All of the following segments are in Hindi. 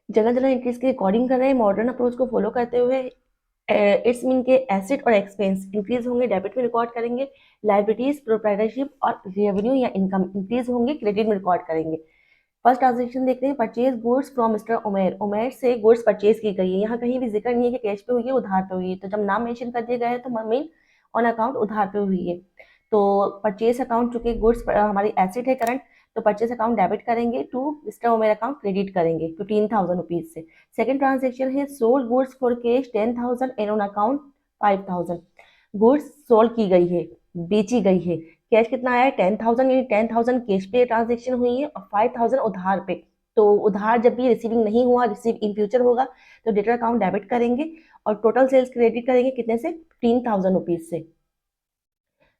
जगह जगह इंक्रीज की रिकॉर्डिंग कर रहे हैं मॉडर्न अप्रोच को फॉलो करते हुए। इट्स मीन के एसेट और एक्सपेंस इंक्रीज होंगे, डेबिट में रिकॉर्ड करेंगे। लाइबिलिटीज, प्रोप्राइटरशिप और रेवेन्यू या इनकम इंक्रीज होंगे, क्रेडिट में रिकॉर्ड करेंगे। फर्स्ट ट्रांजेक्शन देखते हैं, परचेज गुड्स फ्रॉम मिस्टर उमेर। उमेर से गुड्स परचेज की गई है। यहाँ कहीं भी जिक्र नहीं है कि कैश पे हुई है, उधार पे हुई है। तो जब नाम मेंशन कर दिया गया है तो मीन ऑन अकाउंट उधार पे हुई है। तो परचेज अकाउंट चूंकि गुड्स हमारी एसेट है करंट, तो परचेज अकाउंट डेबिट करेंगे, to mister Umer account credit करेंगे 15,000 रुपीज से। सेकंड ट्रांजेक्शन है, sold goods for cash 10,000 and on account 5,000। Goods sold की गई है, बेची गई है। कैश कितना आया है 10,000, यानी 10,000 कैश पे ट्रांजेक्शन हुई है और 5,000 उधार पे। तो उधार जब भी रिसीविंग नहीं हुआ, रिसीव इन फ्यूचर होगा, तो डेटर अकाउंट डेबिट करेंगे और टोटल सेल्स क्रेडिट करेंगे कितने से, 15,000 रुपीज से।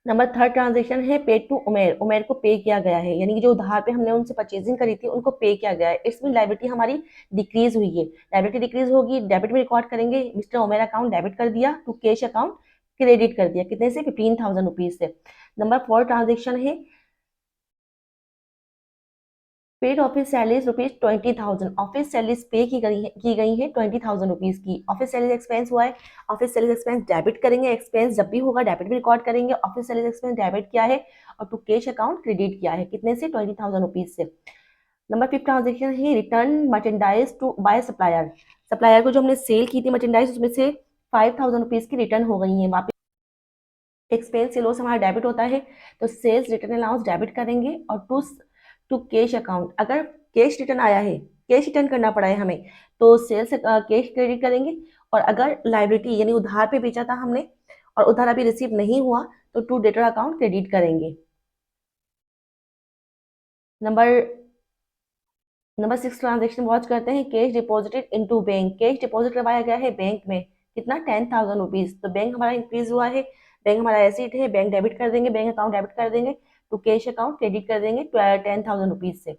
नंबर थर्ड ट्रांजेक्शन है, पे टू उमेर। उमेर को पे किया गया है, यानी कि जो उधार पे हमने उनसे परचेजिंग करी थी उनको पे किया गया है। इसमें लाइबिलिटी हमारी डिक्रीज हुई है। लाइबिलिटी डिक्रीज होगी, डेबिट में रिकॉर्ड करेंगे, मिस्टर उमेर अकाउंट डेबिट कर दिया, टू कैश अकाउंट क्रेडिट कर दिया कितने से, 15,000 रुपीज से। नंबर फोर ट्रांजेक्शन है, paid office salaries rupees 20,000। Office salaries पे की गई है 20,000 रुपीज की। ऑफिस सैलरीज एक्सपेंस हुआ है, ऑफिस सैलरीज एक्सपेंस डेबिट करेंगे। एक्सपेंस जब भी होगा डेबिट में रिकॉर्ड करेंगे। ऑफिस सैलरीज एक्सपेंस डेबिट किया है और टू कैश अकाउंट क्रेडिट किया है कितने से, 20,000 रुपीज से। नंबर फिफ्थ ट्रांजेक्शन है, return merchandise to by supplier. Supplier को जो हमने सेल की थी मर्चेंडाइज, उसमें से 5,000 रुपीज की रिटर्न हो गई है वापस। एक्सपेंस से लॉस हमारा डेबिट होता है, तो सेल्स रिटर्न अलाउंस डेबिट करेंगे और टू टू कैश अकाउंट। अगर कैश रिटर्न आया है, कैश रिटर्न करना पड़ा है हमें, तो सेल्स कैश क्रेडिट करेंगे। और अगर लाइबिलिटी यानी उधार पे बेचा था हमने और उधार अभी रिसीव नहीं हुआ, तो टू डेटर अकाउंट क्रेडिट करेंगे। Number number six transaction watch करते हैं, cash deposited into bank. Cash deposit करवाया गया है बैंक में, कितना, 10,000 रुपीज। तो बैंक हमारा इंक्रीज हुआ है, बैंक हमारा एसिड है, बैंक डेबिट कर देंगे, बैंक अकाउंट डेबिट कर देंगे, तो कैश अकाउंट क्रेडिट कर देंगे 10,000 रुपीज से।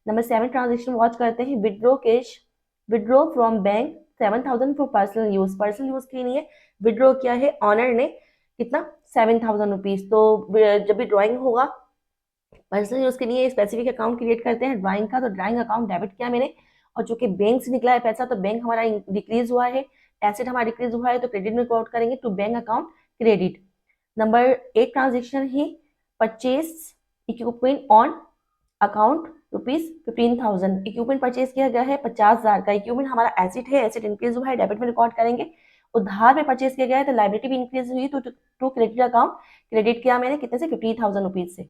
नंबर सेवन ट्रांजेक्शन वॉच करते हैं, withdraw cash, withdraw from bank 7,000 for personal use. Personal use के लिए विड्रॉ किया है ऑनर ने, कितना, 7,000 रुपीज। तो जब भी ड्रॉइंग होगा पर्सनल यूज के लिए स्पेसिफिक अकाउंट क्रिएट करते हैं ड्राइंग का, तो ड्राइंग अकाउंट डेबिट किया मैंने। और चूंकि बैंक से निकला है पैसा, तो बैंक हमारा डिक्रीज हुआ है, एसेट हमारा डिक्रीज हुआ है, तो क्रेडिट में कोट करेंगे to bank account credit. Number eight transaction है, purchase equipment on account rupees 15,000। Equipment purchase किया गया है 50,000 का। इक्विपमेंट हमारा एसेट है, एसेट इंक्रीज हुआ है, डेबिट में रिकॉर्ड करेंगे। उधार में परचेज किया गया है, तो लाइबिलिटी भी इंक्रीज हुई, तो टू क्रेडिट अकाउंट क्रेडिट किया मैंने कितने से, 50,000 रुपीज से।